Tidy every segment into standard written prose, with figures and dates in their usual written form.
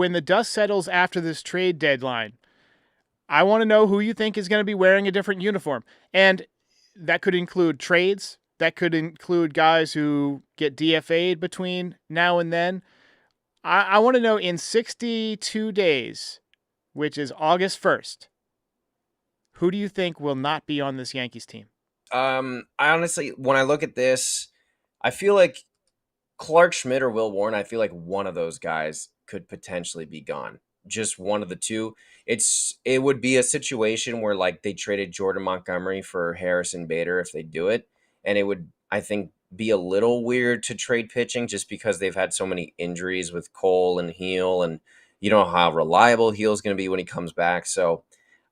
when the dust settles after this trade deadline, I want to know who you think is going to be wearing a different uniform. And that could include trades. That could include guys who get DFA'd between now and then. I want to know in 62 days, which is August 1st, who do you think will not be on this Yankees team? I honestly, when I look at this, I feel like Clark Schmidt or Will Warren, I feel like one of those guys could potentially be gone. Just one of the two. It would be a situation where like they traded Jordan Montgomery for Harrison Bader if they do it. And it would, I think, be a little weird to trade pitching just because they've had so many injuries with Cole and Heel, and you don't know how reliable Heel's going to be when he comes back. So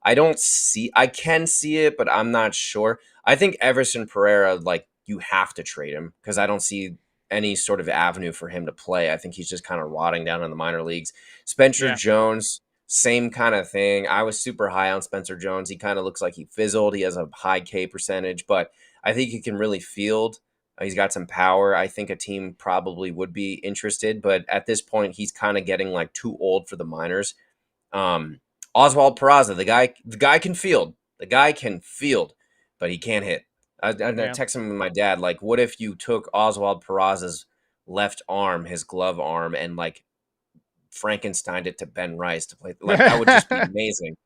I can see it, but I'm not sure. I think Everson Pereira, like, you have to trade him because I don't see any sort of avenue for him to play. I think he's just kind of rotting down in the minor leagues. Spencer Jones, same kind of thing. I was super high on Spencer Jones. He kind of looks like he fizzled. He has a high K percentage, but I think he can really field. He's got some power. I think a team probably would be interested, but at this point, he's kind of getting like too old for the minors. Oswald Peraza, the guy can field. The guy can field, but he can't hit. I text him with my dad, like, what if you took Oswald Peraza's left arm, his glove arm, and like Frankensteined it to Ben Rice to play? Like, that would just be amazing.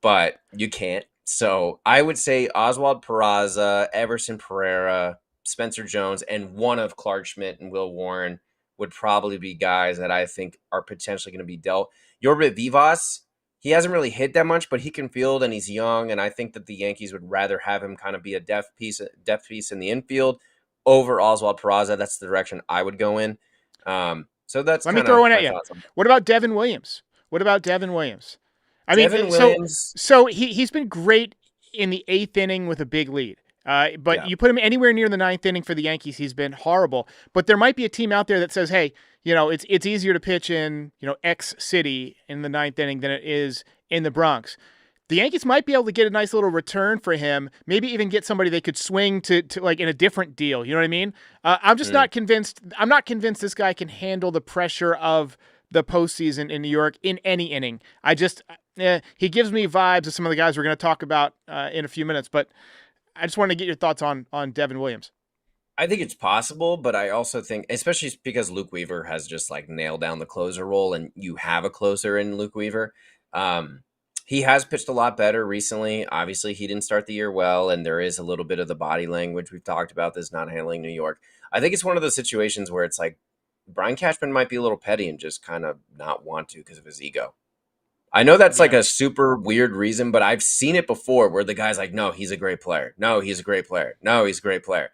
But you can't. So I would say Oswald Peraza, Everson Pereira, Spencer Jones, and one of Clark Schmidt and Will Warren would probably be guys that I think are potentially going to be dealt. Yorbit Vivas, he hasn't really hit that much, but he can field and he's young. And I think that the Yankees would rather have him kind of be a depth piece in the infield over Oswald Peraza. That's the direction I would go in. So that's let me throw one at you. What about Devin Williams? So he's been great in the 8th inning with a big lead. But you put him anywhere near the 9th inning for the Yankees, he's been horrible. But there might be a team out there that says, hey, it's easier to pitch in, X city in the 9th inning than it is in the Bronx. The Yankees might be able to get a nice little return for him, maybe even get somebody they could swing to like in a different deal. You know what I mean? I'm just not convinced. I'm not convinced this guy can handle the pressure of the postseason in New York in any inning. He gives me vibes of some of the guys we're going to talk about in a few minutes, but I just wanted to get your thoughts on Devin Williams. I think it's possible, but I also think, especially because Luke Weaver has just like nailed down the closer role, and you have a closer in Luke Weaver. He has pitched a lot better recently. Obviously, he didn't start the year well, and there is a little bit of the body language. We've talked about this, not handling New York. I think it's one of those situations where it's like Brian Cashman might be a little petty and just kind of not want to because of his ego. I know that's like a super weird reason, but I've seen it before where the guy's like, no, he's a great player. No, he's a great player. No, he's a great player.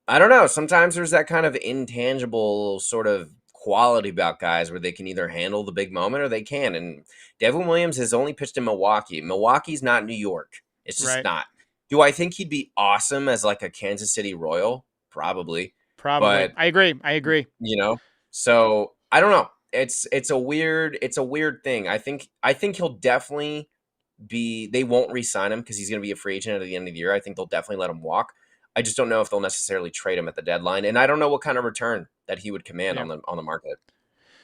I don't know. Sometimes there's that kind of intangible sort of quality about guys where they can either handle the big moment or they can. And Devin Williams has only pitched in Milwaukee. Milwaukee's not New York. It's just not. Do I think he'd be awesome as like a Kansas City Royal? Probably. But, I agree. So I don't know. It's a weird thing. I think he'll definitely be. They won't re-sign him because he's going to be a free agent at the end of the year. I think they'll definitely let him walk. I just don't know if they'll necessarily trade him at the deadline, and I don't know what kind of return that he would command on the market.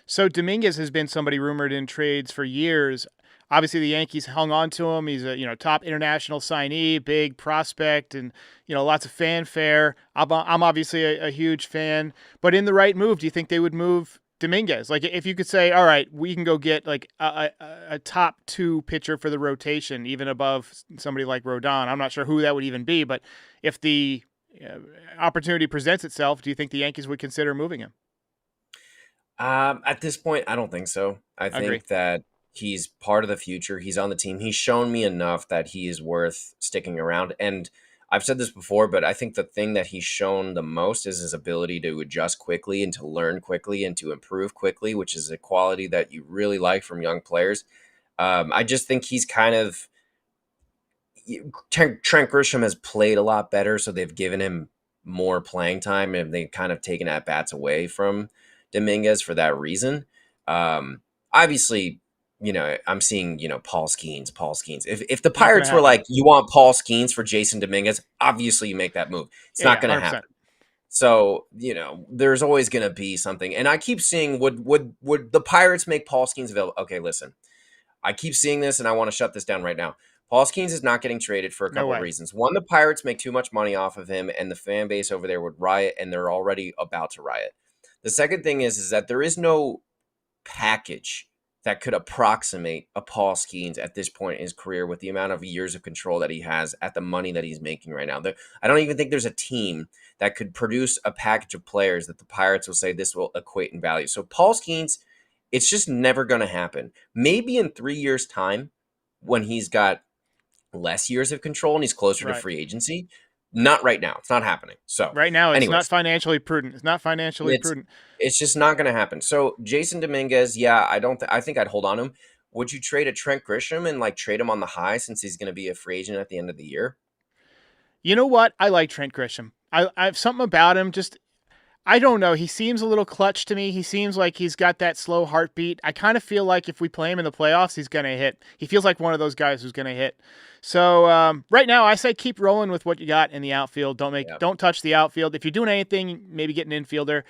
So Dominguez has been somebody rumored in trades for years. Obviously, the Yankees hung on to him. He's a top international signee, big prospect, and lots of fanfare. I'm obviously a huge fan, but in the right move, do you think they would move Dominguez? Like, if you could say, all right, we can go get like a top 2 pitcher for the rotation, even above somebody like Rodon. I'm not sure who that would even be, but if the opportunity presents itself, do you think the Yankees would consider moving him? At this point, I don't think so. I think that he's part of the future. He's on the team. He's shown me enough that he is worth sticking around. And I've said this before, but I think the thing that he's shown the most is his ability to adjust quickly and to learn quickly and to improve quickly, which is a quality that you really like from young players. I just think he's kind of Trent Grisham has played a lot better, so they've given him more playing time, and they've kind of taken at bats away from Dominguez for that reason. Obviously, I'm seeing, Paul Skenes. If the Pirates were like, you want Paul Skenes for Jasson Dominguez, obviously you make that move. It's not going to happen. So, there's always going to be something. And I keep seeing, would the Pirates make Paul Skenes available? Okay, listen, I keep seeing this and I want to shut this down right now. Paul Skenes is not getting traded for a No couple of way. reasons. One, the Pirates make too much money off of him and the fan base over there would riot, and they're already about to riot. The second thing is that there is no package that could approximate a Paul Skenes at this point in his career with the amount of years of control that he has at the money that he's making right now. I don't even think there's a team that could produce a package of players that the Pirates will say this will equate in value. So Paul Skenes, it's just never going to happen. Maybe in 3 years' time, when he's got less years of control and he's closer to Right. free agency. Not right now. It's not happening. So Right now, it's not anyways, financially prudent. It's not financially prudent. it's just not going to happen. So Jasson Dominguez, yeah, I think I'd hold on to him. Would you trade a Trent Grisham and like trade him on the high since he's going to be a free agent at the end of the year? You know what? I like Trent Grisham. I have something about him. Just I don't know. He seems a little clutch to me. He seems like he's got that slow heartbeat. I kind of feel like if we play him in the playoffs, he's going to hit. He feels like one of those guys who's going to hit. So right now, I say keep rolling with what you got in the outfield. Don't touch the outfield. If you're doing anything, maybe get an infielder.